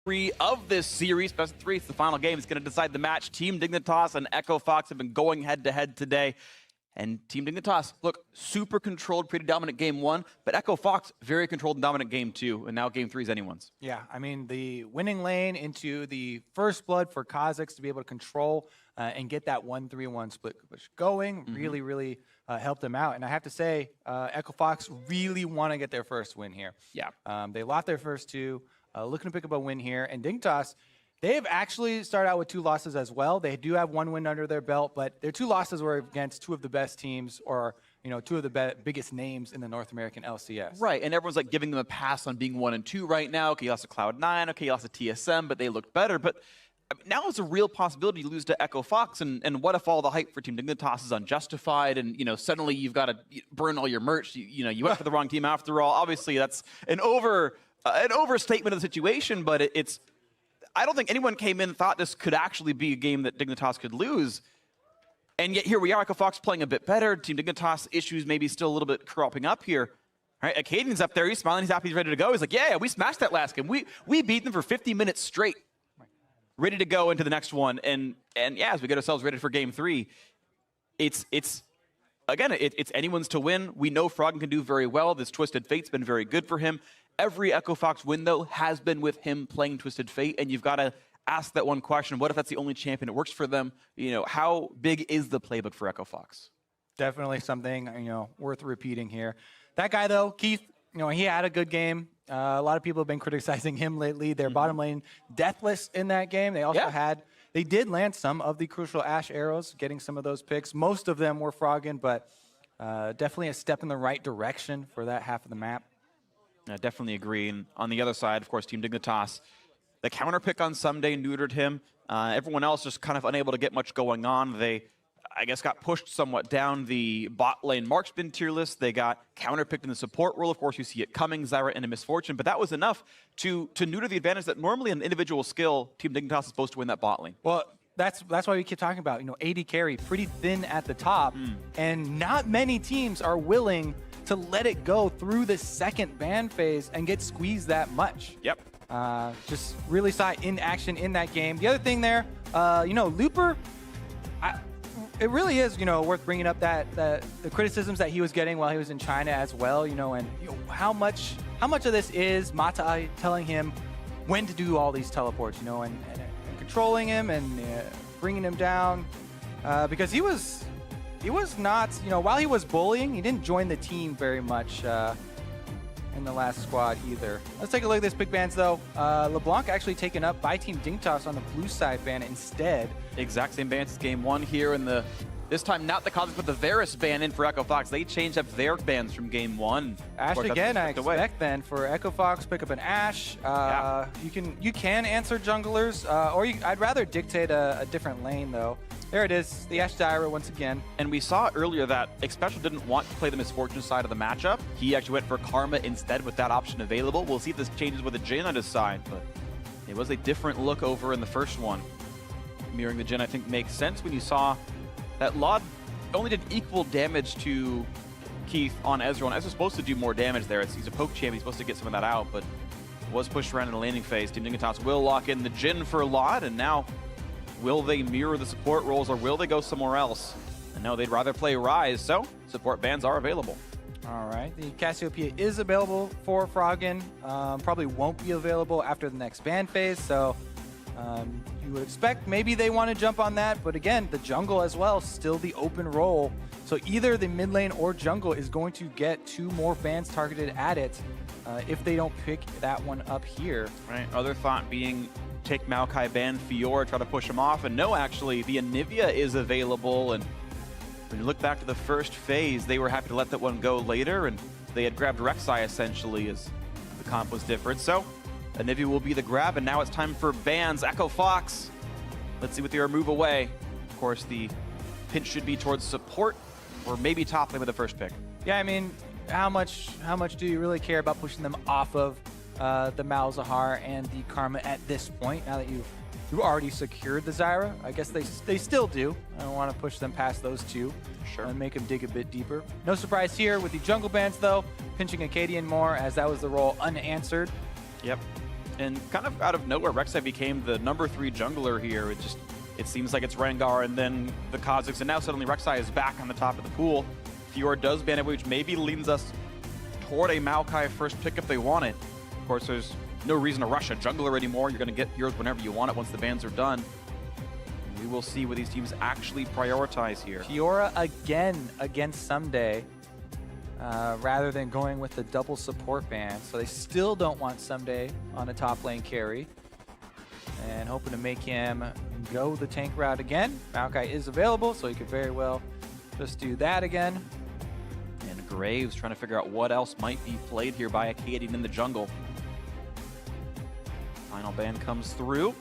Three of this series, best of three. It's the final game. It's going to decide the match. Team Dignitas and Echo Fox have been going head-to-head today. And Team Dignitas, look, super controlled, pretty dominant game one, but Echo Fox, very controlled and dominant game two, and now game three is anyone's. Yeah, I mean, the winning lane into the first blood for Kazakhs to be able to control and get that 1-3-1 split push going really helped them out. And I have to say, Echo Fox really want to get their first win here. Yeah. They lost their first two, looking to pick up a win here. And Dignitas, they've actually started out with 2 losses as well. They do have 1 win under their belt, but their 2 losses were against 2 of the best teams, or 2 of the biggest names in the North American LCS. Right, and everyone's like giving them a pass on being 1 and 2 right now. Okay, you lost to Cloud9. Okay, you lost to TSM, but they looked better. But now it's a real possibility to lose to Echo Fox, and what if all the hype for Team Dignitas is unjustified, and suddenly you've got to burn all your merch. You went for the wrong team after all. Obviously, that's an overstatement of the situation, but it's. I don't think anyone came in and thought this could actually be a game that Dignitas could lose. And yet here we are, Echo Fox playing a bit better. Team Dignitas issues maybe still a little bit cropping up here. All right, Acadian's up there. He's smiling. He's happy. He's ready to go. He's like, yeah, we smashed that last game. We beat them for 50 minutes straight. Ready to go into the next one. And yeah, as we get ourselves ready for game 3, it's anyone's to win. We know Froggen can do very well. This Twisted Fate's been very good for him. Every Echo Fox win, though, has been with him playing Twisted Fate, and you've got to ask that one question. What if that's the only champion that works for them? How big is the playbook for Echo Fox? Definitely something, worth repeating here. That guy, though, Keith, he had a good game. A lot of people have been criticizing him lately. Their bottom lane deathless in that game. They also they did land some of the crucial Ash arrows, getting some of those picks. Most of them were Froggen, but definitely a step in the right direction for that half of the map. I definitely agree. And on the other side, of course, Team Dignitas, the counter pick on Someday neutered him. Everyone else just kind of unable to get much going on. They, I guess, got pushed somewhat down the bot lane marksman tier list. They got counter picked in the support role. Of course, you see it coming, Zyra into Misfortune, but that was enough to neuter the advantage that normally an individual skill, Team Dignitas is supposed to win that bot lane. Well, that's why we keep talking about, AD carry, pretty thin at the top, and not many teams are willing to let it go through the second ban phase and get squeezed that much. Yep. Just really saw it in action in that game. The other thing there, Looper, it really is, worth bringing up that the criticisms that he was getting while he was in China as well, and how much of this is Mata telling him when to do all these teleports, and controlling him and bringing him down, because he was not, while he was bullying, he didn't join the team very much in the last squad either. Let's take a look at this pick bans though. LeBlanc actually taken up by Team Dignitas on the blue side ban instead. Exact same bans as game 1 here, and this time not the Kazakhs, but the Varus ban in for Echo Fox. They changed up their bans from game 1. Ash again, I expect then for Echo Fox, pick up an Ash. You can answer junglers, or I'd rather dictate a different lane though. There it is, the Ash Zyra once again. And we saw earlier that Xpecial didn't want to play the Misfortune side of the matchup. He actually went for Karma instead with that option available. We'll see if this changes with a Jhin on his side, but it was a different look over in the first one. Mirroring the Jhin, I think, makes sense when you saw that Laud only did equal damage to Keith on Ezreal, and Ezreal's supposed to do more damage there. He's a poke champ, he's supposed to get some of that out, but was pushed around in the landing phase. Team Dignitas will lock in the Jhin for Laud, and now will they mirror the support roles, or will they go somewhere else? And no, they'd rather play Ryze, so support bans are available. All right, the Cassiopeia is available for Froggen. Probably won't be available after the next ban phase, so you would expect maybe they want to jump on that, but again, the jungle as well, still the open role. So either the mid lane or jungle is going to get 2 more bans targeted at it if they don't pick that one up here. Right, other thought being take Maokai, ban Fiora, try to push him off, and no, actually, the Anivia is available, and when you look back to the first phase, they were happy to let that one go later, and they had grabbed Rek'Sai essentially as the comp was different. So Anivia will be the grab, and now it's time for bans. Echo Fox, let's see what they are move away. Of course, the pinch should be towards support, or maybe top lane with the first pick. Yeah, I mean, how much do you really care about pushing them off of the Malzahar and the Karma at this point, now that you've already secured the Zyra? I guess they still do. I don't want to push them past those 2. Sure. And make them dig a bit deeper. No surprise here with the jungle bans though, pinching Acadian more, as that was the role unanswered. Yep. And kind of out of nowhere, Rek'Sai became the #3 jungler here. It seems like it's Rengar and then the Kazakhs, and now suddenly Rek'Sai is back on the top of the pool. Fjord does ban it, which maybe leans us toward a Maokai first pick if they want it. Of course, there's no reason to rush a jungler anymore. You're going to get heroes whenever you want it once the bans are done. We will see what these teams actually prioritize here. Fiora again against Someday, rather than going with the double support ban. So they still don't want Someday on a top lane carry. And hoping to make him go the tank route again. Maokai is available, so he could very well just do that again. And Graves trying to figure out what else might be played here by Acadian in the jungle. Final ban comes through,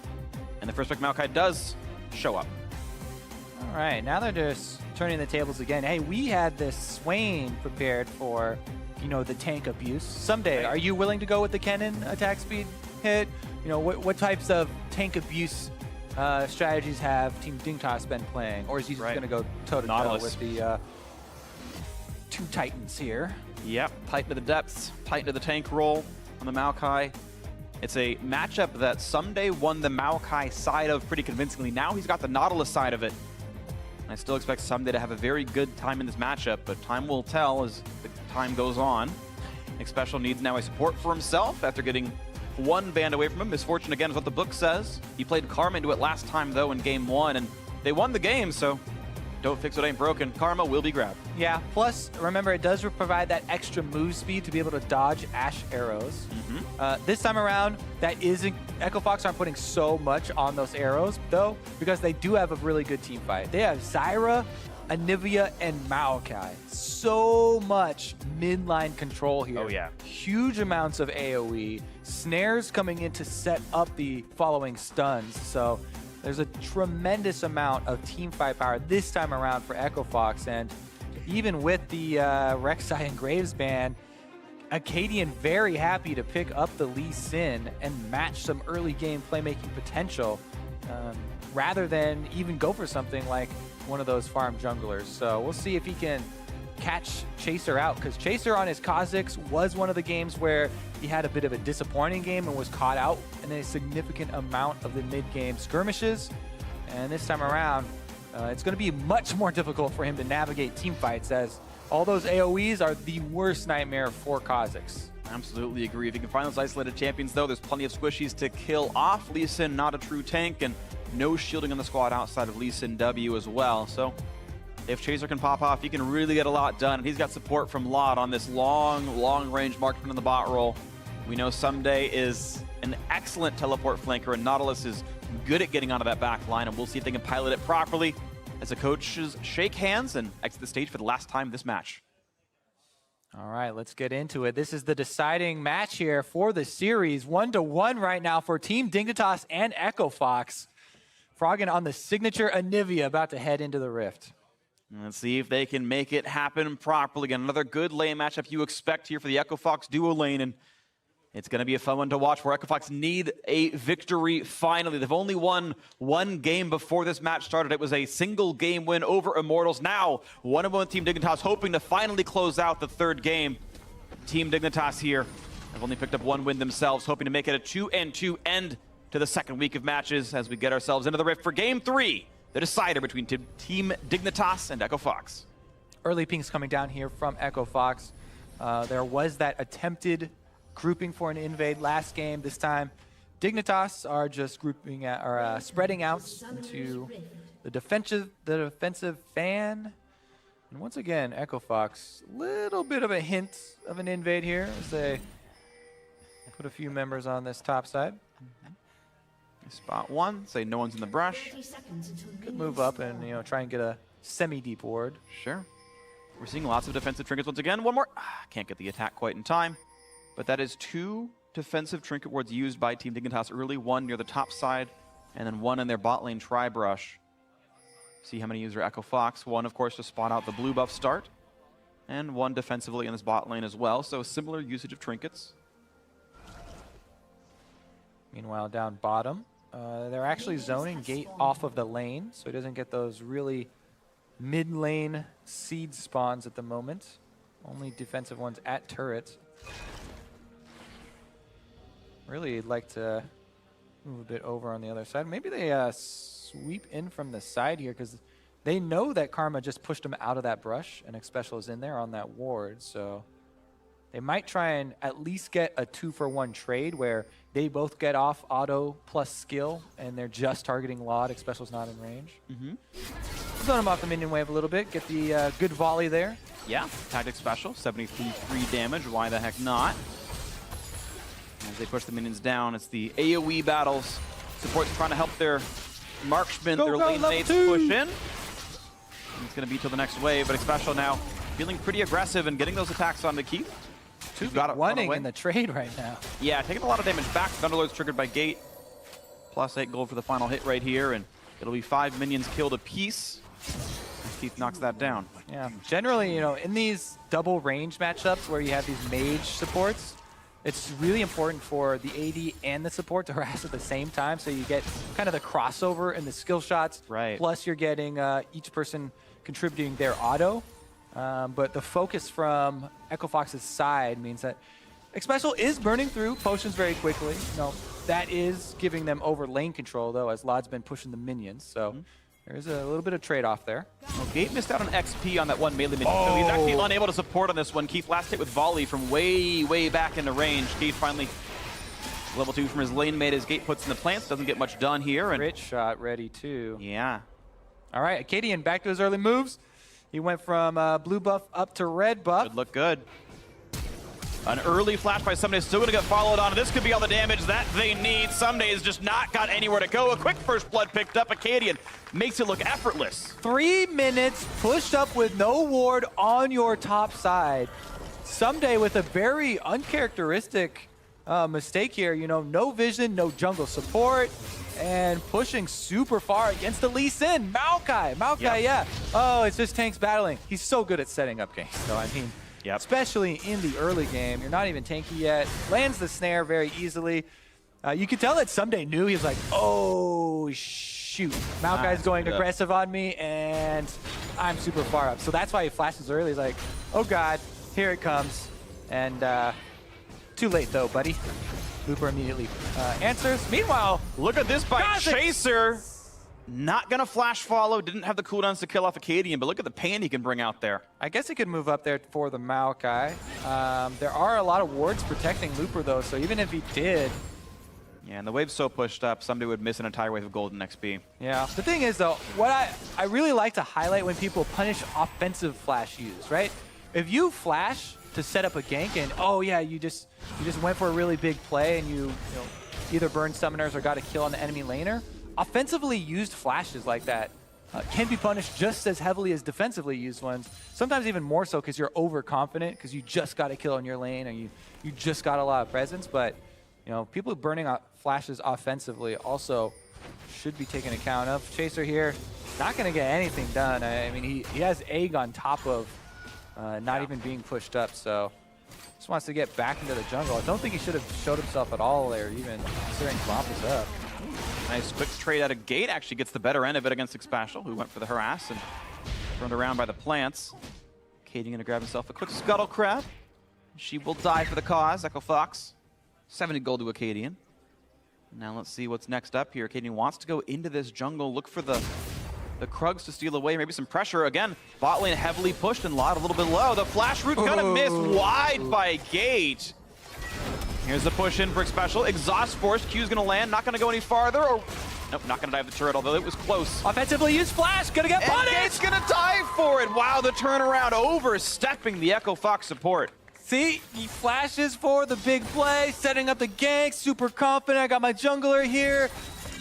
and the first pick Maokai does show up. All right, now they're just turning the tables again. Hey, we had this Swain prepared for, you know, the tank abuse. Someday, are you willing to go with the Kennen attack speed hit? You know, what types of tank abuse strategies have Team Dignitas been playing? Or is he just going to go toe-to-toe with the two Titans here? Yep, Titan to the depths, Titan to the tank roll on the Maokai. It's a matchup that Someday won the Maokai side of pretty convincingly. Now he's got the Nautilus side of it. I still expect Someday to have a very good time in this matchup, but time will tell as the time goes on. Xpecial needs now a support for himself after getting one band away from him. Misfortune again is what the book says. He played Karma into it last time though in game 1, and they won the game, so don't fix what ain't broken. Karma will be grabbed. Yeah, plus remember it does provide that extra move speed to be able to dodge Ashe arrows. This time around, that isn't, Echo Fox aren't putting so much on those arrows though, because they do have a really good team fight. They have Zyra, Anivia, and Maokai. So much midline control here. Oh yeah. Huge amounts of AoE. Snares coming in to set up the following stuns. So there's a tremendous amount of team fight power this time around for Echo Fox. And even with the Rek'Sai and Graves ban, Acadian very happy to pick up the Lee Sin and match some early game playmaking potential rather than even go for something like one of those farm junglers. So we'll see if he can catch Chaser out, because Chaser on his Kazakhs was one of the games where he had a bit of a disappointing game and was caught out in a significant amount of the mid-game skirmishes. And this time around, it's going to be much more difficult for him to navigate team fights, as all those AoEs are the worst nightmare for Kazakhs. Absolutely agree. If you can find those isolated champions though, there's plenty of squishies to kill off. Lee Sin, not a true tank, and no shielding on the squad outside of Lee Sin W as well. So if Chaser can pop off, he can really get a lot done. And he's got support from Lot on this long range marksman in the bot role. We know Someday is an excellent teleport flanker, and Nautilus is good at getting onto that back line, and we'll see if they can pilot it properly as the coaches shake hands and exit the stage for the last time this match. All right, let's get into it. This is the deciding match here for the series. 1-1 right now for Team Dignitas and Echo Fox. Froggen on the signature Anivia, about to head into the Rift. Let's see if they can make it happen properly. Again, another good lane matchup you expect here for the Echo Fox duo lane, and it's going to be a fun one to watch, where Echo Fox need a victory finally. They've only won one game before this match started. It was a single game win over Immortals. Now, 1-1 Team Dignitas, hoping to finally close out the third game. Team Dignitas here have only picked up one win themselves, hoping to make it a 2-2 end to the second week of matches as we get ourselves into the Rift for Game 3, the decider between Team Dignitas and Echo Fox. Early pings coming down here from Echo Fox. There was that attempted grouping for an invade last game. This time, Dignitas are just grouping or spreading out into the defensive fan. And once again, Echo Fox, little bit of a hint of an invade here as they put a few members on this top side. Spot one, say no one's in the brush. Could move up and try and get a semi-deep ward. Sure. We're seeing lots of defensive trinkets once again. One more. Can't get the attack quite in time. But that is 2 defensive trinket wards used by Team Dignitas early, 1 near the top side, and then 1 in their bot lane tri-brush. See how many use Echo Fox. 1, of course, to spot out the blue buff start, and 1 defensively in this bot lane as well. So similar usage of trinkets. Meanwhile, down bottom, they're actually zoning Gate off of the lane, so he doesn't get those really mid-lane seed spawns at the moment. Only defensive ones at turrets. Really like to move a bit over on the other side. Maybe they sweep in from the side here because they know that Karma just pushed them out of that brush and X-Special is in there on that ward. So they might try and at least get a 2-for-1 trade where they both get off auto plus skill and they're just targeting Laud. X-Special's not in range. Zone them off the minion wave a little bit. Get the good volley there. Yeah, Tactic Special, 73 free damage. Why the heck not? As they push the minions down, it's the AoE battles. Support's trying to help their marksmen, their lane mates push in. And it's going to be till the next wave, but X-Special now feeling pretty aggressive and getting those attacks on the Keith. Got winning in the trade right now. Yeah, taking a lot of damage back. Thunderlord's triggered by Gate. +8 gold for the final hit right here, and it'll be 5 minions killed apiece. Keith knocks that down. Yeah, generally, you know, in these double range matchups where you have these mage supports, it's really important for the AD and the support to harass at the same time, so you get kind of the crossover in the skill shots. Right. Plus, you're getting each person contributing their auto. But the focus from Echo Fox's side means that X-Special is burning through potions very quickly. You know, that is giving them over lane control, though, as Laud's been pushing the minions. So there's a little bit of trade-off there. Well, Gate missed out on XP on that one melee minion, so he's actually unable to support on this one. Keith last hit with volley from way, way back into range. Keith finally level 2 from his lane mate as Gate puts in the plants. Doesn't get much done here. And Crit shot ready, too. yeah. All right, Acadian back to his early moves. He went from blue buff up to red buff. Could look good. An early flash by Someday still going to get followed on. This could be all the damage that they need. Someday's just not got anywhere to go. A quick first blood picked up. Acadian makes it look effortless. 3 minutes pushed up with no ward on your top side. Someday with a very uncharacteristic mistake here. You know, no vision, no jungle support, and pushing super far against the Lee Sin. Maokai, yeah. Oh, it's just tanks battling. He's so good at setting up games, though. I mean, especially in the early game. You're not even tanky yet. Lands the snare very easily. You could tell that Someday knew. He was like, oh, shoot. Maokai's going aggressive on me, and I'm super far up. So that's why he flashes early. He's like, oh, God, here it comes. And too late, though, buddy. Looper immediately answers. Meanwhile, look at this by Chaser. Not going to flash follow. Didn't have the cooldowns to kill off Acadian, but look at the pain he can bring out there. I guess he could move up there for the Maokai. There are a lot of wards protecting Looper, though, so even if he did... Yeah, and the wave's so pushed up, somebody would miss an entire wave of golden XP. Yeah. The thing is, though, what I really like to highlight when people punish offensive flash use, right? If you flash to set up a gank and, oh, yeah, you just went for a really big play and you either burned summoners or got a kill on the enemy laner, offensively used flashes like that can be punished just as heavily as defensively used ones. Sometimes even more so because you're overconfident because you just got a kill on your lane or you just got a lot of presence. But you know, people burning out flashes offensively also should be taken account of. Chaser here, not going to get anything done. I mean, he has egg on top of not even being pushed up, so just wants to get back into the jungle. I don't think he should have showed himself at all there, even considering Swamp is up. Nice quick trade out of Gate. Actually gets the better end of it against X-Special, who went for the harass and turned around by the plants. Acadian gonna grab himself a quick scuttle crab. She will die for the cause. Echo Fox, 70 gold to Acadian. Now let's see what's next up here. Acadian wants to go into this jungle, look for the Krugs to steal away, maybe some pressure. Again, bot lane heavily pushed and Laud a little bit low. The flash route gonna miss wide by Gate. Here's the push in for X-Special. Exhaust Force, Q's gonna land, not gonna go any farther, or nope, not gonna dive the turret, although it was close. Offensively used flash, gonna get punished! And Gate's gonna dive for it. Wow, the turnaround overstepping the Echo Fox support. See, he flashes for the big play, setting up the gank, super confident. I got my jungler here.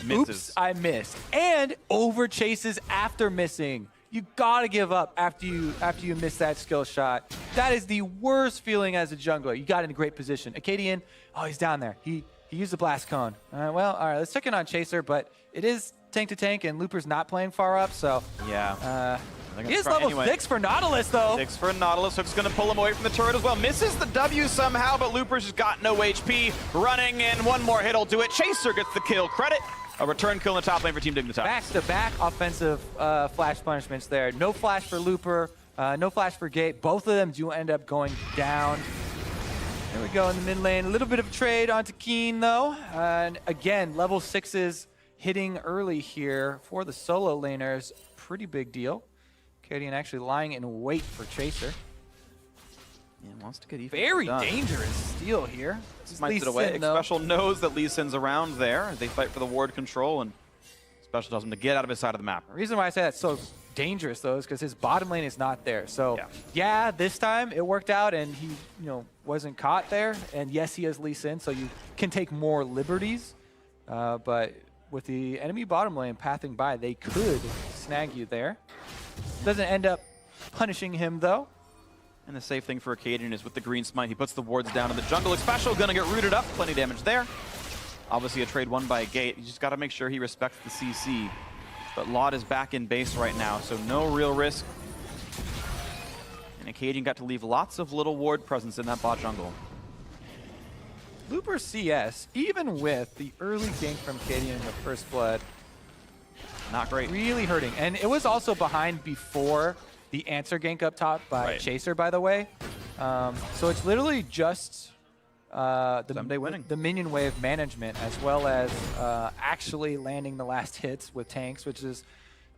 Misses. Oops, I missed. And over chases after missing. You gotta give up after you miss that skill shot. That is the worst feeling as a jungler. You got in a great position. Acadian, oh, he's down there. He used the blast cone. All right, let's check in on Chaser, but it is tank to tank, and Looper's not playing far up, so yeah. He is level 6 for Nautilus, though. 6 for Nautilus. Hook's going to pull him away from the turret as well. Misses the W somehow, but Looper's just got no HP. Running, and one more hit will do it. Chaser gets the kill. Credit. A return kill in the top lane for Team Dignitas. Back-to-back offensive flash punishments there. No flash for Looper, no flash for Gate. Both of them do end up going down. There we go in the mid lane. A little bit of a trade onto Keen, though. And again, level 6s hitting early here for the solo laners. Pretty big deal. Cadian actually lying in wait for Chaser. Yeah, wants to get even Very done. dangerous steal here. Smites it away. Special knows that Lee Sin's around there. They fight for the ward control, and Special tells him to get out of his side of the map. The reason why I say that's so dangerous, though, is because his bottom lane is not there. So, yeah, this time it worked out, and he, wasn't caught there. And yes, he has Lee Sin, so you can take more liberties. But with the enemy bottom lane pathing by, they could snag you there. Doesn't end up punishing him, though. And the safe thing for Acadian is with the green smite, he puts the wards down in the jungle. Special gonna get rooted up, plenty of damage there. Obviously a trade won by a gate. You just gotta make sure he respects the CC. But Laud is back in base right now, so no real risk. And Acadian got to leave lots of little ward presence in that bot jungle. Looper CS, even with the early gank from Acadian in the first blood, not great. Really hurting. And it was also behind before the answer gank up top by Chaser, by the way. So it's literally just the minion wave management, as well as actually landing the last hits with tanks, which is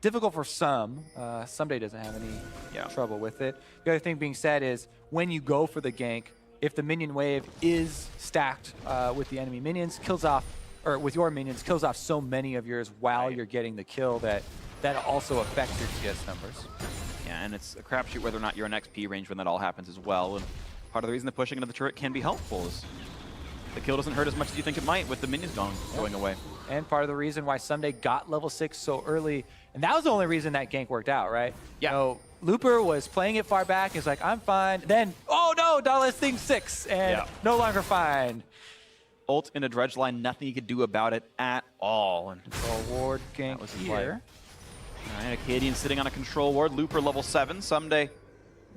difficult for some. Someday doesn't have any trouble with it. The other thing being said is when you go for the gank, if the minion wave is stacked with the enemy minions, kills off, or with your minions, kills off so many of yours while you're getting the kill that also affects your CS numbers. Yeah, and it's a crapshoot whether or not you're in XP range when that all happens as well. And part of the reason that pushing into the turret can be helpful is the kill doesn't hurt as much as you think it might with the minions going away. And part of the reason why Someday got level 6 so early, and that was the only reason that gank worked out, right? Yeah. So Looper was playing it far back. He's like, I'm fine. Then, oh no, Dallas thing 6, and no longer fine. Ult in a dredge line, nothing you could do about it at all. And ward gank was here. All right, Acadian sitting on a control ward. Looper level 7. Someday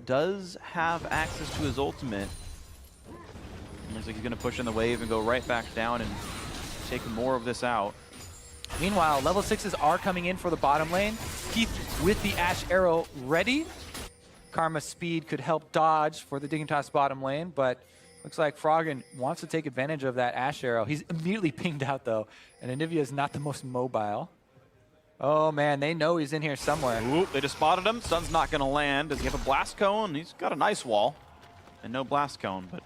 does have access to his ultimate. Looks like he's going to push in the wave and go right back down and take more of this out. Meanwhile, level 6s are coming in for the bottom lane. Keith with the Ash Arrow ready. Karma's speed could help dodge for the Dignitas bottom lane, but looks like Froggen wants to take advantage of that Ash Arrow. He's immediately pinged out, though, and Anivia is not the most mobile. Oh, man, they know he's in here somewhere. Ooh, they just spotted him. Sun's not going to land. Does he have a blast cone? He's got a nice wall and no blast cone, but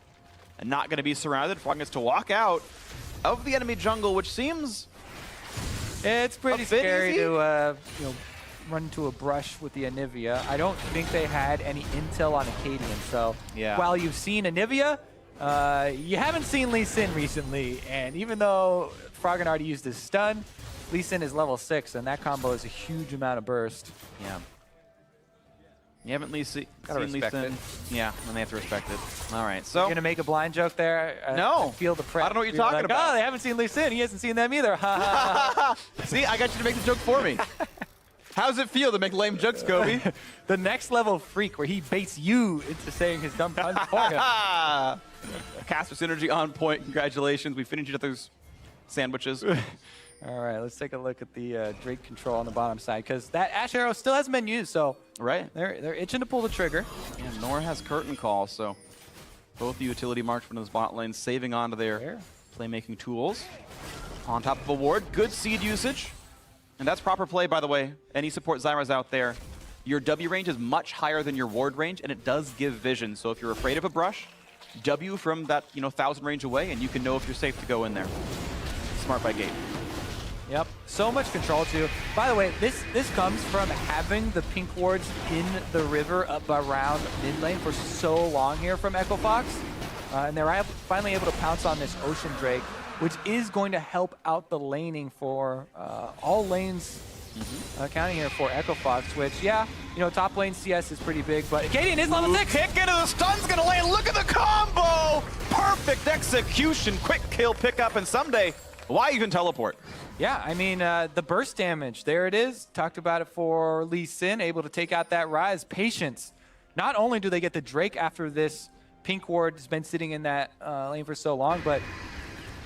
not going to be surrounded. Froggen gets to walk out of the enemy jungle, which seems... It's pretty scary to run into a brush with the Anivia. I don't think they had any intel on Acadian, so while you've seen Anivia, you haven't seen Lee Sin recently, and even though Froggen already used his stun, Lee Sin is level 6, and that combo is a huge amount of burst. Yeah. You haven't seen Lee Sin. It. Yeah, and they have to respect it. All right, so... You're going to make a blind joke there? No. I feel the pressure. I don't know what you're talking about. Oh, they haven't seen Lee Sin. He hasn't seen them either. See, I got you to make the joke for me. How's it feel to make lame jokes, Kobe? The next level freak where he baits you into saying his dumb pun for him. Caster synergy on point. Congratulations. We finished each other's sandwiches. All right, let's take a look at the Drake control on the bottom side, because that Ash Arrow still hasn't been used, so they're itching to pull the trigger. And Nor has Curtain Call, so both the utility marksmen in the bot lane saving onto their playmaking tools. On top of a ward, good seed usage. And that's proper play, by the way. Any support Zyra's out there, your W range is much higher than your ward range, and it does give vision. So if you're afraid of a brush, W from that 1,000 range away, and you can know if you're safe to go in there. Smart by Gate. Yep, so much control too. By the way, this comes from having the pink wards in the river up around mid lane for so long here from Echo Fox. And they're finally able to pounce on this Ocean Drake, which is going to help out the laning for all lanes counting here for Echo Fox, which, top lane CS is pretty big, but Acadian is level 6! Kick into the stun's gonna land, look at the combo! Perfect execution, quick kill pickup, and someday, why even teleport? Yeah, I mean, the burst damage, there it is. Talked about it for Lee Sin, able to take out that Rise. Patience. Not only do they get the Drake after this pink ward has been sitting in that lane for so long, but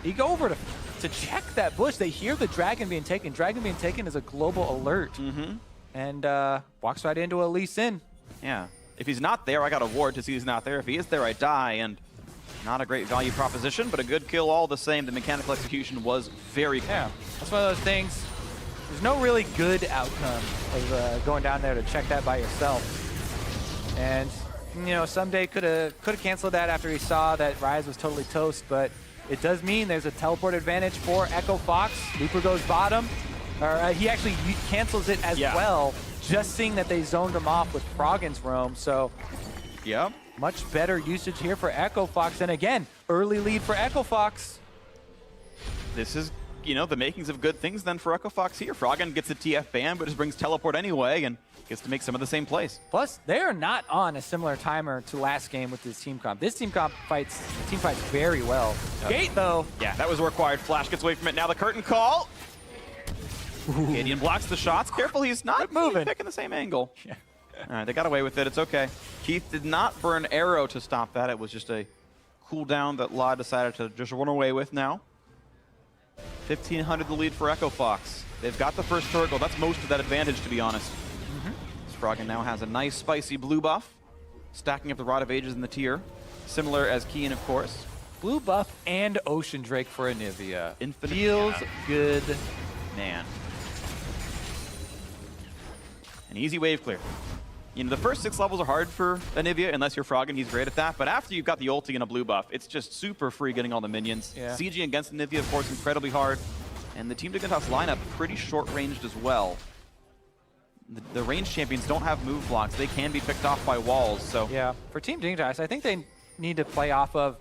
you go over to check that bush. They hear the dragon being taken. Dragon being taken is a global alert. And walks right into a Lee Sin. Yeah. If he's not there, I got a ward to see he's not there. If he is there, I die. And Not a great value proposition, but a good kill all the same. The mechanical execution was very clean. Yeah, that's one of those things. There's no really good outcome of going down there to check that by yourself. And you know, someday could have canceled that after he saw that Rise was totally toast, but it does mean there's a teleport advantage for Echo Fox. Looper goes bottom, or he actually cancels it as well, just seeing that they zoned him off with Froggen's roam. So yeah, much better usage here for Echo Fox, and again, early lead for Echo Fox. This is, you know, the makings of good things then for Echo Fox here. Froggen gets a TF ban, but just brings teleport anyway, and gets to make some of the same plays. Plus, they are not on a similar timer to last game with this team comp. This team comp fights very well. Gate, though. Yeah, that was required. Flash gets away from it. Now the curtain call. Gideon blocks the shots. Careful, he's not moving. Picking the same angle. Yeah. All right, they got away with it. It's okay. Keith did not burn arrow to stop that. It was just a cooldown that La decided to just run away with now. 1,500 the lead for Echo Fox. They've got the first turret goal. That's most of that advantage, to be honest. Froggen now has a nice spicy blue buff, stacking up the Rod of Ages in the tier, similar as Kian, of course. Blue buff and Ocean Drake for Anivia. Infinite feels good, man. An easy wave clear. You know, the first 6 levels are hard for Anivia, unless you're Froggen, he's great at that. But after you've got the ulti and a blue buff, it's just super free getting all the minions. Yeah. CG against Anivia, of course, incredibly hard. And the Team Dignitas lineup, pretty short-ranged as well. The ranged champions don't have move blocks. They can be picked off by walls, so... Yeah, for Team Dignitas, I think they need to play off of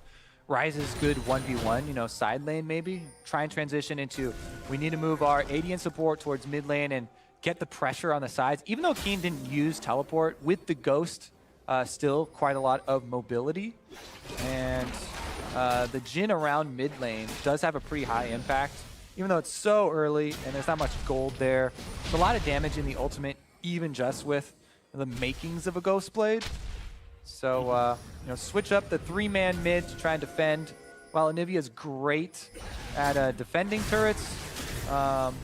Rise's good 1v1, you know, side lane maybe. Try and transition into, we need to move our AD and support towards mid lane and get the pressure on the sides. Even though Keen didn't use teleport, with the Ghost, still quite a lot of mobility. And the Jhin around mid lane does have a pretty high impact. Even though it's so early and there's not much gold there, there's a lot of damage in the ultimate, even just with the makings of a Ghost Blade. So, you know, switch up the 3-man mid to try and defend. While Anivia's great at defending turrets, not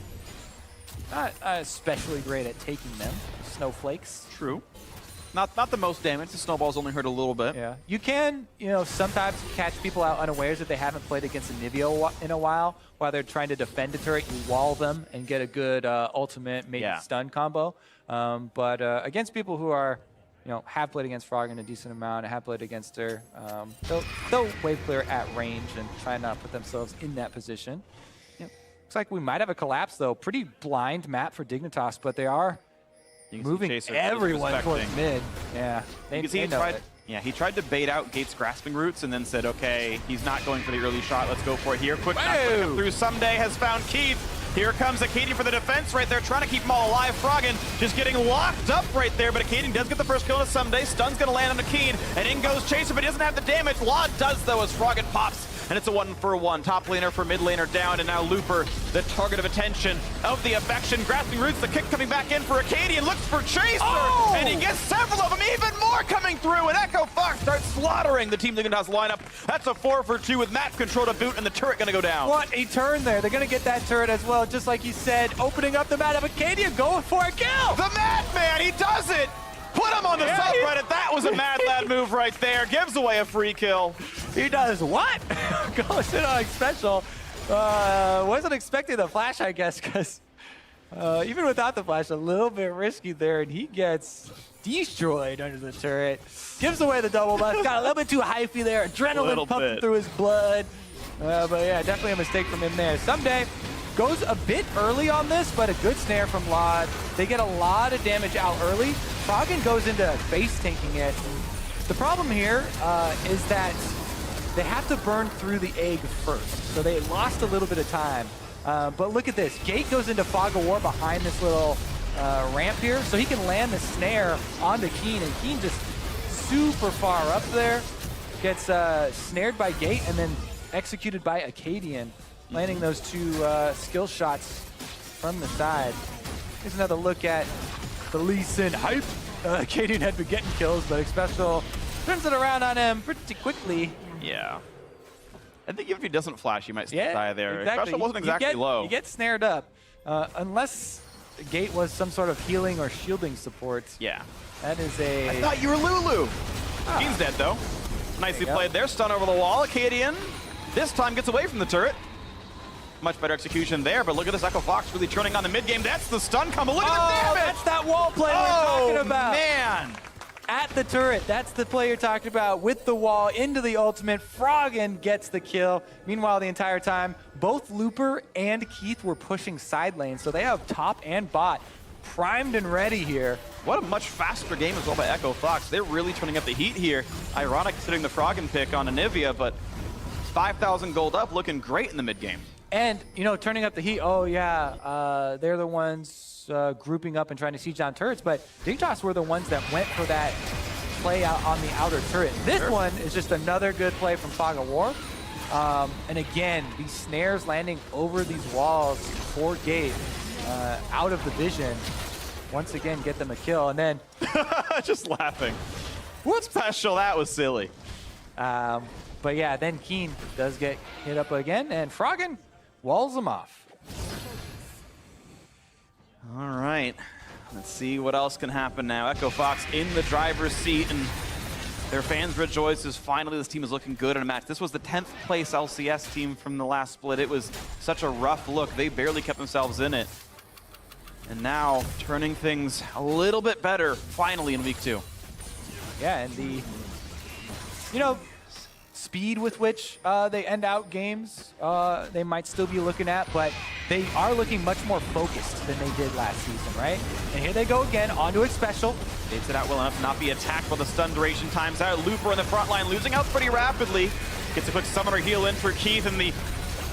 especially great at taking them. Snowflakes. True. Not the most damage. The snowballs only hurt a little bit. Yeah. You can, you know, sometimes catch people out unawares if they haven't played against Anivia in a while they're trying to defend a turret. You wall them and get a good ultimate, maybe stun combo. But against people who are, you know, have played against Froggen a decent amount, have played against her, they'll wave clear at range and try not to put themselves in that position. Yep. Looks like we might have a collapse, though. Pretty blind map for Dignitas, but they are moving everyone towards mid. Yeah, they know it. Yeah, he tried to bait out Gate's grasping roots and then said, okay, he's not going for the early shot. Let's go for it here. Quick knock through. Someday has found Keith. Here comes Acadian for the defense right there, trying to keep them all alive. Froggen just getting locked up right there, but Acadian does get the first kill on Someday. Stun's going to land on Akeen, and in goes Chaser, but he doesn't have the damage. Law does, though, as Froggen pops, and it's a 1-for-1. Top laner for mid laner down, and now Looper, the target of attention of the affection. Grasping roots, the kick coming back in for Acadian, looks for Chaser, and he gets several of them, even more coming through, and Echo Fox starts slaughtering the Team Dignitas lineup. That's a 4-for-2 with map control to boot, and the turret going to go down. What a turn there. They're going to get that turret as well, just like he said, opening up the map of Acadia, going for a kill. The Madman, he does it. Put him on the subreddit. That was a Mad Lad move right there. Gives away a free kill. He does what? Goes in on special. Wasn't expecting the flash, I guess, because even without the flash, a little bit risky there, and he gets destroyed under the turret. Gives away the double buff. Got a little bit too hyphy there. Adrenaline pumping through his blood. But yeah, definitely a mistake from him there. Someday goes a bit early on this, but a good snare from Lod. They get a lot of damage out early. Froggen goes into base tanking it. The problem here is that they have to burn through the egg first. So they lost a little bit of time. But look at this. Gate goes into Fog of War behind this little ramp here, so he can land the snare onto Keen, and Keen just super far up there. Gets snared by Gate and then executed by Acadian, landing those two skill shots from the side. Here's another look at the Lee Sin hype. Acadian had been getting kills, but Xpecial turns it around on him pretty quickly. Yeah. I think if he doesn't flash, he might still die there. Exactly. Xpecial wasn't exactly low. You get snared up. Unless Gate was some sort of healing or shielding support. Yeah. That is a... I thought you were Lulu. He's dead, though. Nicely played there. Stun over the wall. Acadian this time gets away from the turret. Much better execution there, but look at this Echo Fox really turning on the mid game. That's the stun combo. Look at the damage! That's that wall play we're talking about. Man! At the turret, that's the play you're talking about with the wall into the ultimate. Froggen gets the kill. Meanwhile, the entire time, both Looper and Keith were pushing side lane, so they have top and bot primed and ready here. What a much faster game as well by Echo Fox. They're really turning up the heat here. Ironic considering the Froggen pick on Anivia, but 5,000 gold up, looking great in the mid game. And, you know, turning up the heat, they're the ones grouping up and trying to siege down turrets, but Dignitas were the ones that went for that play out on the outer turret. This one is just another good play from Fog of War. And again, these snares landing over these walls for Gate, out of the vision, once again get them a kill, and then... Just laughing. What special? That was silly. But yeah, then Keen does get hit up again, and Froggen walls him off. All right, let's see what else can happen now. Echo Fox in the driver's seat, and their fans rejoice as finally this team is looking good in a match. This was the 10th place LCS team from the last split. It was such a rough look. They barely kept themselves in it. And now turning things a little bit better finally in week 2. Yeah, and the, you know, speed with which they end out games, they might still be looking at, but they are looking much more focused than they did last season, right? And here they go again, onto a special. Baits it out well enough to not be attacked while the stun duration times out. Looper in the front line, losing out pretty rapidly. Gets a quick summoner heal in for Keith, and the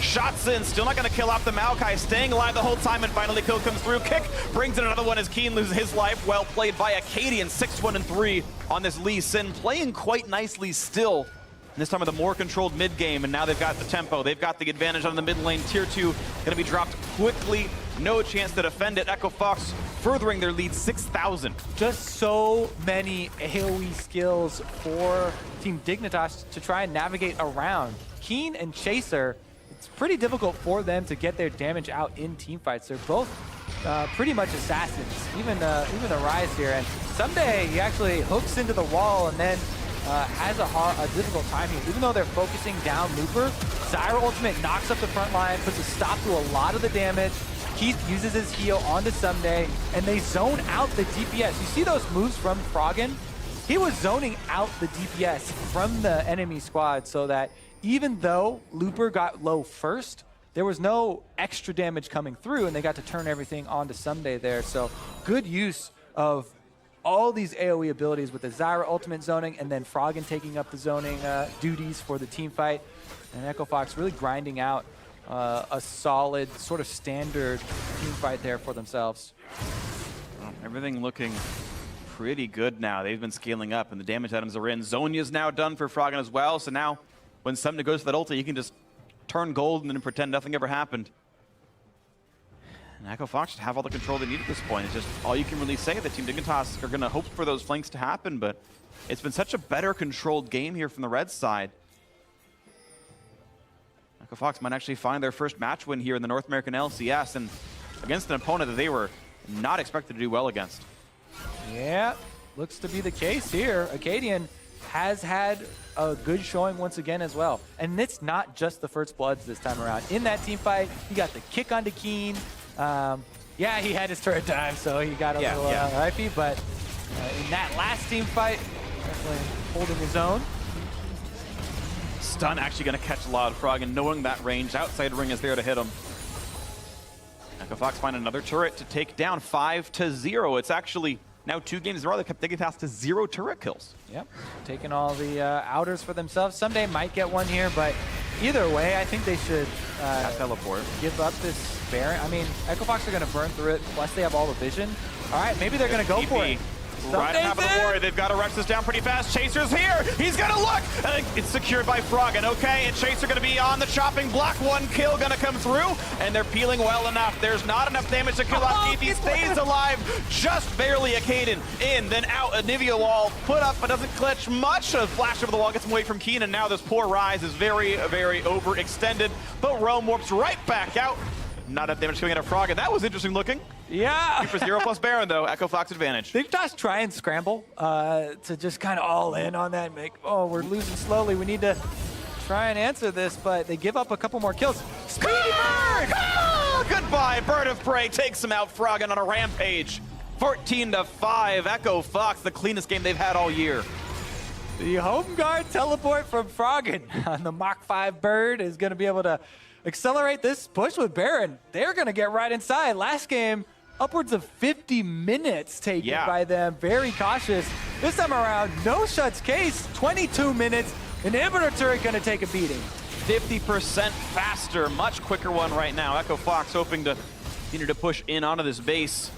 shots in, still not going to kill off the Maokai, staying alive the whole time, and finally kill comes through. Kick brings in another one as Keen loses his life. Well played by Acadian, 6-1-3 on this Lee Sin, playing quite nicely still. And this time with a more controlled mid game, and now they've got the tempo. They've got the advantage on the mid lane. Tier 2 going to be dropped quickly. No chance to defend it. Echo Fox furthering their lead 6,000. Just so many AoE skills for Team Dignitas to try and navigate around. Keen and Chaser, it's pretty difficult for them to get their damage out in team fights. They're both pretty much assassins, even the Rise here. And someday he actually hooks into the wall and then has a difficult time here. Even though they're focusing down Looper, Zyra ultimate knocks up the front line, puts a stop to a lot of the damage. Keith uses his heal onto Someday, and they zone out the DPS. You see those moves from Froggen? He was zoning out the DPS from the enemy squad so that even though Looper got low first, there was no extra damage coming through, and they got to turn everything onto Someday there. So good use of all these AoE abilities with the Zyra ultimate zoning, and then Froggen taking up the zoning duties for the team fight. And Echo Fox really grinding out a solid, sort of standard team fight there for themselves. Everything looking pretty good now. They've been scaling up, and the damage items are in. Zonya's now done for Froggen as well, so now when Someday goes for that ulti, you can just turn gold and then pretend nothing ever happened. And Echo Fox should have all the control they need at this point. It's just all you can really say that Team Dignitas are going to hope for those flanks to happen, but it's been such a better controlled game here from the red side. Echo Fox might actually find their first match win here in the North American LCS, and against an opponent that they were not expected to do well against. Yeah, looks to be the case here. Acadian has had a good showing once again as well. And it's not just the First Bloods this time around. In that team fight, he got the kick onto Keen. Yeah, he had his turret time, so he got a little iffy, but in that last team fight, definitely holding his own. Stun actually going to catch Loud Frog, and knowing that range, outside ring is there to hit him. Echo Fox find another turret to take down 5-0. It's actually now 2 games in a row that kept Dignitas to 0 turret kills. Yep, taking all the outers for themselves. Someday might get one here, but either way, I think they should teleport. Give up this Baron. I mean, Echo Fox are going to burn through it, plus they have all the vision. All right, maybe they're going to go for it. Right on top of the warrior, they've got to rush this down pretty fast. Chaser's here, he's gonna look! It's secured by Froggen, okay, and Chaser gonna be on the chopping block. 1 kill gonna come through, and they're peeling well enough. There's not enough damage to kill off Keith. He stays alive, just barely. Acadian in, then out. Anivia wall put up, but doesn't clutch much. A flash over the wall gets him away from Keen, and now this poor Rise is very, very overextended. But Rome warps right back out. Not enough damage coming out of Frog, and that was interesting looking. Yeah. 2 for 0 plus Baron, though. Echo Fox advantage. Dignitas try and scramble to just kind of all in on that and make, oh, we're losing slowly. We need to try and answer this, but they give up a couple more kills. Speedy Bird! Oh, goodbye. Bird of Prey takes him out. Froggen on a rampage. 14-5. Echo Fox, the cleanest game they've had all year. The home guard teleport from Froggen on the Mach 5 Bird is going to be able to accelerate this push with Baron. They're going to get right inside. Last game, upwards of 50 minutes taken by them. Very cautious. This time around, no shuts case. 22 minutes. Inhibitor turret going to take a beating. 50% faster. Much quicker one right now. Echo Fox hoping to continue to push in onto this base.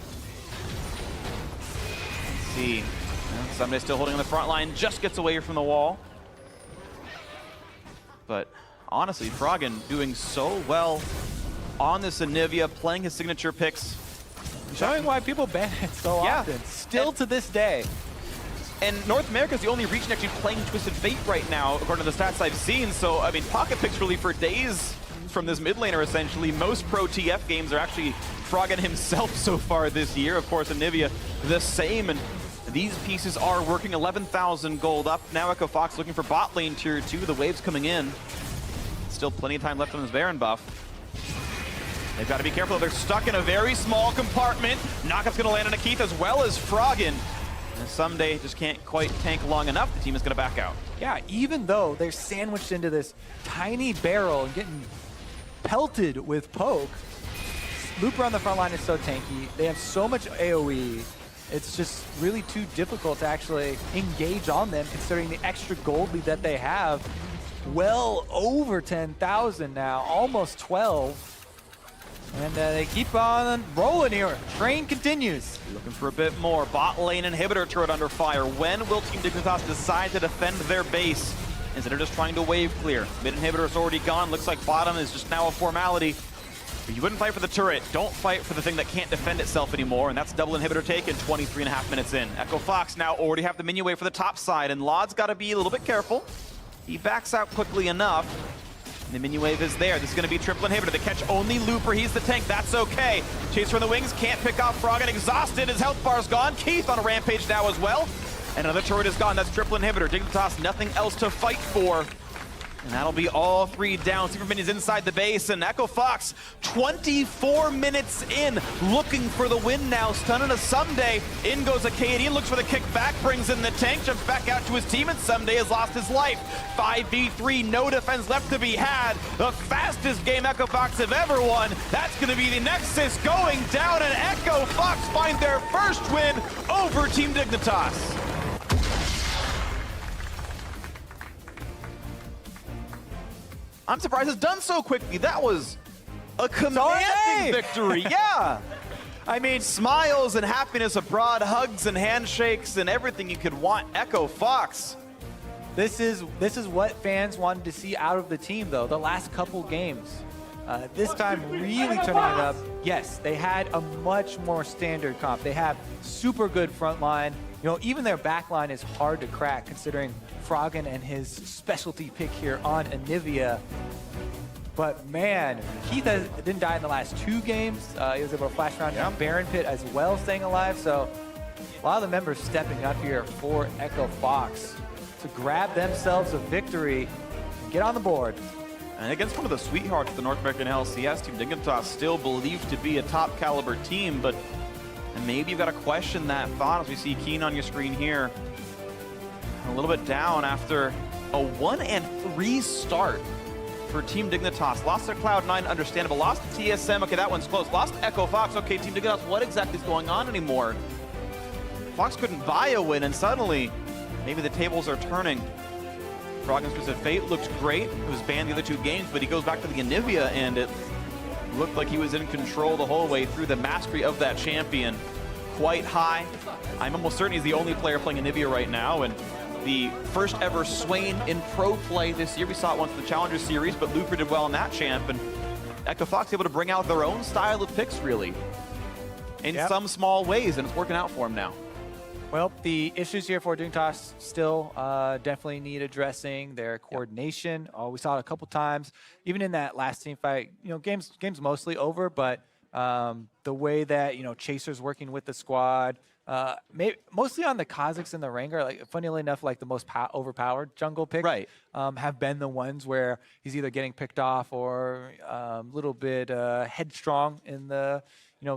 Let's see. Somebody still holding on the front line. Just gets away from the wall. But honestly, Froggen doing so well on this Anivia, playing his signature picks. Showing why people ban it so often. Still to this day. And North America is the only region actually playing Twisted Fate right now, according to the stats I've seen. So, I mean, pocket picks really for days from this mid laner, essentially. Most pro TF games are actually Froggen himself so far this year. Of course, Anivia the same. And these pieces are working. 11,000 gold up. Now Echo Fox looking for bot lane tier 2. The wave's coming in. Still plenty of time left on this Baron buff. They've got to be careful. They're stuck in a very small compartment. Knockup's going to land on a Keith as well as Froggen. And someday just can't quite tank long enough. The team is going to back out. Yeah, even though they're sandwiched into this tiny barrel and getting pelted with poke, Looper on the front line is so tanky. They have so much AoE. It's just really too difficult to actually engage on them considering the extra gold lead that they have. Well over 10,000 now, almost 12. And they keep on rolling here. Train continues. Looking for a bit more. Bot lane inhibitor turret under fire. When will Team Dignitas decide to defend their base instead of just trying to wave clear? Mid inhibitor is already gone. Looks like bottom is just now a formality. But you wouldn't fight for the turret. Don't fight for the thing that can't defend itself anymore. And that's double inhibitor taken 23.5 minutes in. Echo Fox now already have the minion wave for the top side. And Lod's got to be a little bit careful. He backs out quickly enough. And the minion wave is there. This is going to be triple inhibitor. They catch only Looper. He's the tank. That's okay. Chase from the wings. Can't pick off Froggen. Exhausted. His health bar's gone. Keith on a rampage now as well. And another turret is gone. That's triple inhibitor. Dignitas, nothing else to fight for. And that'll be all 3 down. Super minions inside the base. And Echo Fox, 24 minutes in, looking for the win now. Stunning a Someday. In goes Acadian. Looks for the kickback. Brings in the tank. Jumps back out to his team. And Someday has lost his life. 5v3. No defense left to be had. The fastest game Echo Fox have ever won. That's going to be the Nexus going down. And Echo Fox find their first win over Team Dignitas. I'm surprised it's done so quickly. That was a commanding victory. Yeah. I mean, smiles and happiness abroad, hugs and handshakes and everything you could want. Echo Fox. This is what fans wanted to see out of the team, though. The last couple games. This time really turning it up. Yes, they had a much more standard comp. They have super good front line. You know, even their back line is hard to crack considering Froggen and his specialty pick here on Anivia. But man, Keith didn't die in the last 2 games. He was able to flash around in Baron Pit as well, staying alive. So a lot of the members stepping up here for Echo Fox to grab themselves a victory and get on the board. And against one of the sweethearts of the North American LCS team, Dignitas still believed to be a top caliber team, but maybe you've got to question that thought as we see Keen on your screen here. A little bit down after a 1-3 start for Team Dignitas. Lost their Cloud9, understandable. Lost to TSM, okay, that one's close. Lost Echo Fox, okay, Team Dignitas, what exactly is going on anymore? Fox couldn't buy a win, and suddenly, maybe the tables are turning. Froggen's Twisted Fate looked great. It was banned the other 2 games, but he goes back to the Anivia, and it looked like he was in control the whole way through. The mastery of that champion quite high. I'm almost certain he's the only player playing Anivia right now, and the first ever Swain in pro play this year. We saw it once in the Challenger Series, but Looper did well in that champ, and Echo Fox able to bring out their own style of picks, really, in some small ways, and it's working out for him now. Well, the issues here for Dignitas still definitely need addressing. Their coordination. We saw it a couple times, even in that last team fight. Game's mostly over, but the way that Chaser's working with the squad, mostly on the Kazakhs and the Rengar. Like, funnily enough, like the most overpowered jungle picks, Right. have been the ones where he's either getting picked off or a little bit headstrong in the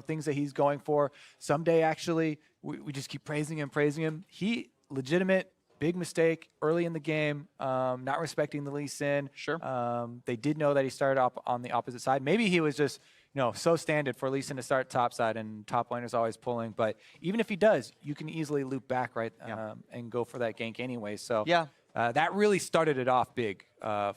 things that he's going for. Someday, actually, we just keep praising him. He legitimate big mistake early in the game, not respecting the Lee Sin. Sure. They did know that he started up on the opposite side. Maybe he was just so standard for Lee Sin to start top side and top laner's always pulling. But even if he does, you can easily loop back and go for that gank anyway. So Yeah. That really started it off big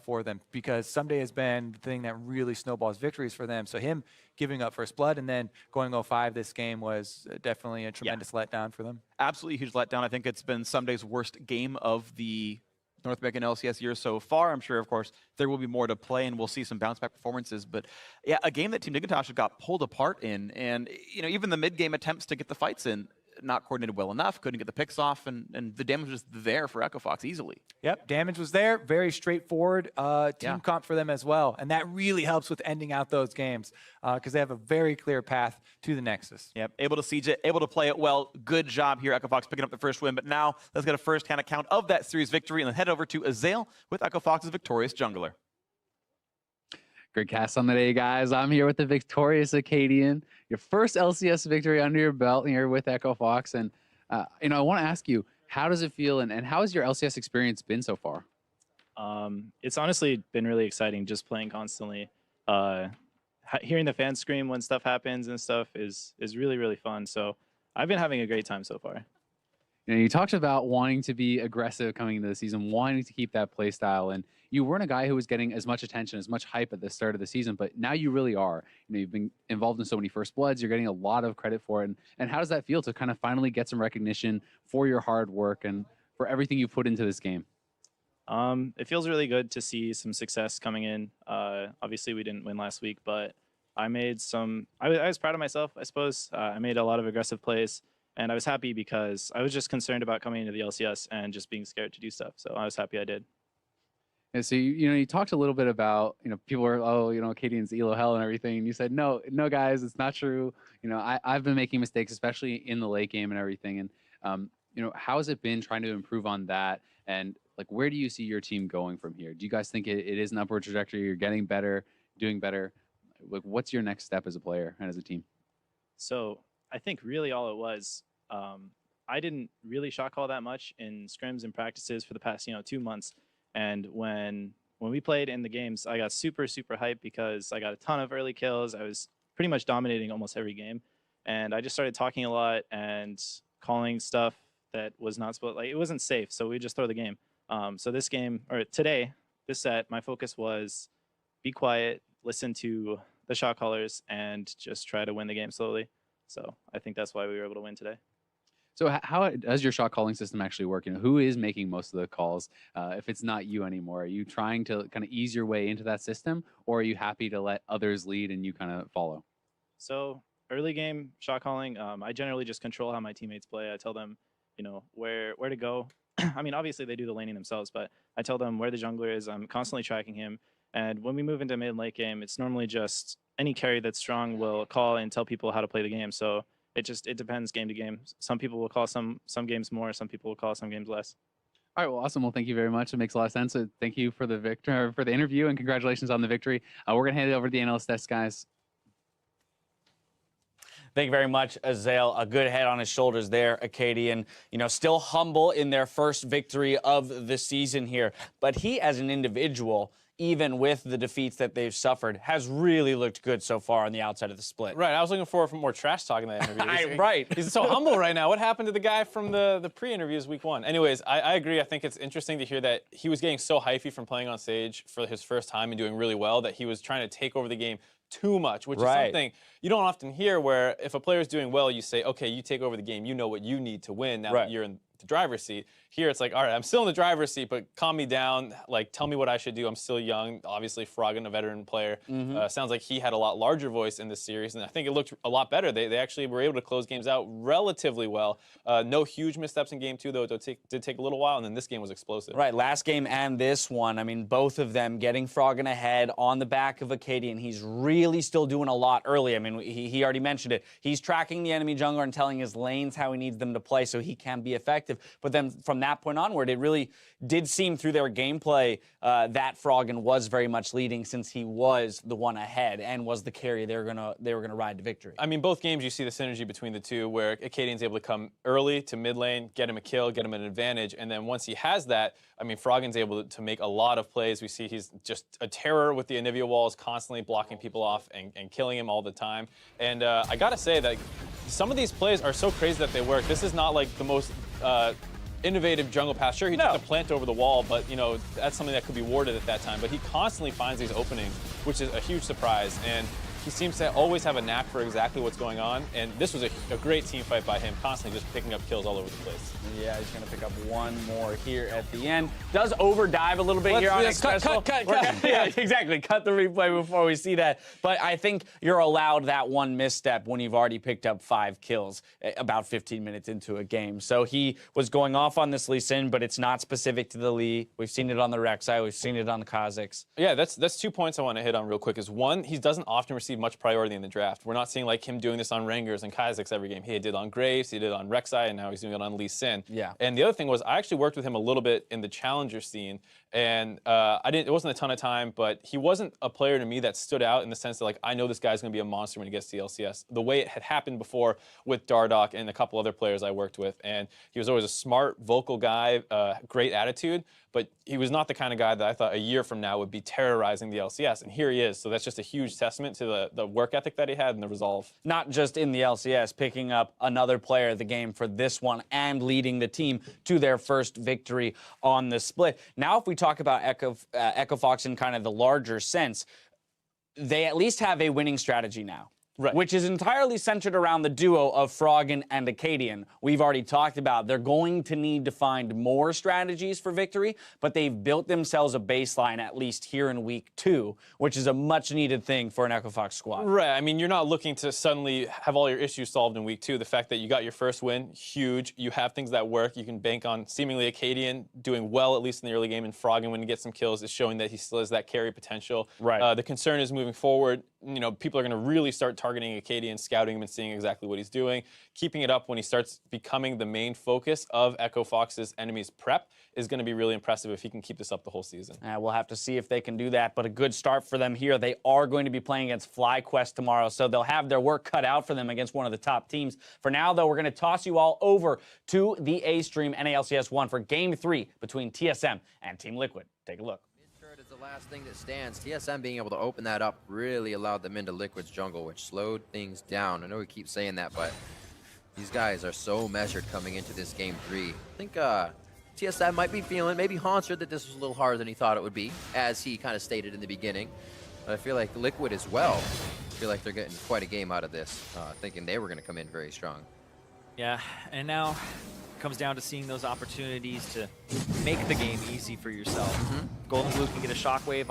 for them, because Someday has been the thing that really snowballs victories for them. So him giving up first blood and then going 0-5 this game was definitely a tremendous letdown for them. Absolutely huge letdown. I think it's been Sumday's worst game of the North American LCS year so far. I'm sure, of course, there will be more to play, and we'll see some bounce-back performances. But yeah, a game that Team Dignitas got pulled apart in, and even the mid-game attempts to get the fights in, not coordinated well enough, couldn't get the picks off, and the damage was there for Echo Fox easily. Yep, damage was there. Very straightforward team comp for them as well. And that really helps with ending out those games because they have a very clear path to the Nexus. Yep, able to siege it, able to play it well. Good job here, Echo Fox picking up the first win. But now let's get a first-hand account of that series victory and then head over to Azael with Echo Fox's victorious jungler. Great cast on the day, guys. I'm here with the victorious Acadian. Your first LCS victory under your belt here with Echo Fox. And, I want to ask you, how does it feel and how has your LCS experience been so far? It's honestly been really exciting just playing constantly. Hearing the fans scream when stuff happens and stuff is really, really fun. So I've been having a great time so far. You talked about wanting to be aggressive coming into the season, wanting to keep that play style, and you weren't a guy who was getting as much attention, as much hype at the start of the season, but now you really are. You've been involved in so many first bloods, you're getting a lot of credit for it, and how does that feel to kind of finally get some recognition for your hard work and for everything you put into this game? It feels really good to see some success coming in. Obviously, we didn't win last week, but I made I was proud of myself, I suppose. I made a lot of aggressive plays. And I was happy because I was just concerned about coming into the LCS and just being scared to do stuff. So I was happy I did. And so you talked a little bit about people are Acadian's Elo hell and everything, and you said no guys, it's not true. I've been making mistakes, especially in the late game and everything. And how has it been trying to improve on that? And like, where do you see your team going from here? Do you guys think it is an upward trajectory? You're getting better, doing better. Like, what's your next step as a player and as a team? So I think really all it was, I didn't really shot call that much in scrims and practices for the past 2 months. And when we played in the games, I got super, super hyped because I got a ton of early kills. I was pretty much dominating almost every game. And I just started talking a lot and calling stuff that was not supposed, like, it wasn't safe. So we just throw the game. So this game, or today, this set, my focus was be quiet, listen to the shot callers, and just try to win the game slowly. So I think that's why we were able to win today. So how does your shot calling system actually work? Who is making most of the calls? If it's not you anymore, are you trying to kind of ease your way into that system, or are you happy to let others lead and you kind of follow? So early game shot calling, I generally just control how my teammates play. I tell them, where to go. I mean, obviously they do the laning themselves, but I tell them where the jungler is. I'm constantly tracking him. And when we move into mid and late game, it's normally just any carry that's strong will call and tell people how to play the game. So it depends game to game. Some people will call some games more, some people will call some games less. All right, well, awesome. Well, thank you very much. It makes a lot of sense. So thank you for the interview, and congratulations on the victory. We're gonna hand it over to the analyst desk, guys. Thank you very much, Azael. A good head on his shoulders there, Acadian. Still humble in their first victory of the season here. But he, as an individual, even with the defeats that they've suffered, has really looked good so far on the outside of the split. Right, I was looking forward for more trash talk in that interview. Right. He's so humble right now. What happened to the guy from the pre-interviews week 1? Anyways, I agree. I think it's interesting to hear that he was getting so hypey from playing on stage for his first time and doing really well that he was trying to take over the game too much, which is something you don't often hear, where if a player's doing well, you say, okay, you take over the game, you know what you need to win now that you're the driver's seat. Here it's like, all right, I'm still in the driver's seat, but calm me down. Like, tell me what I should do. I'm still young. Obviously, Froggen, a veteran player. Sounds like he had a lot larger voice in this series, and I think it looked a lot better. They actually were able to close games out relatively well. No huge missteps in game 2, though. It did take a little while, and then this game was explosive. Right, last game and this one, I mean, both of them getting Froggen ahead on the back of Acadian. He's really still doing a lot early. I mean, he already mentioned it. He's tracking the enemy jungler and telling his lanes how he needs them to play so he can be effective. But then from that point onward, it really did seem through their gameplay that Froggen was very much leading, since he was the one ahead and was the carry they were gonna ride to victory. I mean, both games you see the synergy between the two, where Acadian's able to come early to mid lane, get him a kill, get him an advantage, and then once he has that, I mean, Froggen's able to make a lot of plays. We see he's just a terror with the Anivia walls, constantly blocking people off and killing him all the time. And I gotta say that some of these plays are so crazy that they work. This is not like the most innovative jungle pass. Sure, he took the plant over the wall, but you know, that's something that could be warded at that time. But he constantly finds these openings, which is a huge surprise. And he seems to always have a knack for exactly what's going on. And this was a great team fight by him, constantly just picking up kills all over the place. Yeah, he's going to pick up one more here at the end. Does overdive a little bit here on Expressful. Cut. Yeah, exactly. Cut the replay before we see that. But I think you're allowed that one misstep when you've already picked up 5 kills about 15 minutes into a game. So he was going off on this Lee Sin, but it's not specific to the Lee. We've seen it on the Rek'Sai. We've seen it on the Kazakhs. Yeah, that's 2 points I want to hit on real quick. Is one, he doesn't often receive much priority in the draft. We're not seeing like him doing this on Rangers and Kazakhs every game. He did on Graves, he did on Rek'Sai, and now he's doing it on Lee Sin. Yeah. And the other thing was, I actually worked with him a little bit in the challenger scene, and it wasn't a ton of time, but he wasn't a player to me that stood out in the sense that like, I know this guy's gonna be a monster when he gets to the LCS. The way it had happened before with Dardoch and a couple other players I worked with, and he was always a smart, vocal guy, great attitude, but he was not the kind of guy that I thought a year from now would be terrorizing the LCS, and here he is. So that's just a huge testament to the work ethic that he had and the resolve. Not just in the LCS, picking up another player of the game for this one and leading the team to their first victory on the split. Now, if we talk about Echo Fox in kind of the larger sense, they at least have a winning strategy now. Right. Which is entirely centered around the duo of Froggen and Acadian. We've already talked about they're going to need to find more strategies for victory, but they've built themselves a baseline at least here in week 2, which is a much needed thing for an Echo Fox squad. Right, I mean, you're not looking to suddenly have all your issues solved in week 2. The fact that you got your first win, huge. You have things that work. You can bank on seemingly Acadian doing well, at least in the early game, and Froggen, when he gets some kills, is showing that he still has that carry potential. Right. The concern is moving forward, you know, people are going to really start targeting Acadian, scouting him and seeing exactly what he's doing. Keeping it up when he starts becoming the main focus of Echo Fox's enemies prep is going to be really impressive if he can keep this up the whole season. We'll have to see if they can do that, but a good start for them here. They are going to be playing against FlyQuest tomorrow, so they'll have their work cut out for them against one of the top teams. For now, though, we're going to toss you all over to the A-Stream NALCS 1 for Game 3 between TSM and Team Liquid. Take a look. Is the last thing that stands. TSM being able to open that up really allowed them into Liquid's jungle, which slowed things down. I know we keep saying that, but these guys are so measured coming into this game 3. I think TSM might be feeling, maybe Haunter, that this was a little harder than he thought it would be, as he kind of stated in the beginning. But I feel like Liquid as well, I feel like they're getting quite a game out of this, thinking they were going to come in very strong. Yeah, and now comes down to seeing those opportunities to make the game easy for yourself. Golden Blue can get a shockwave on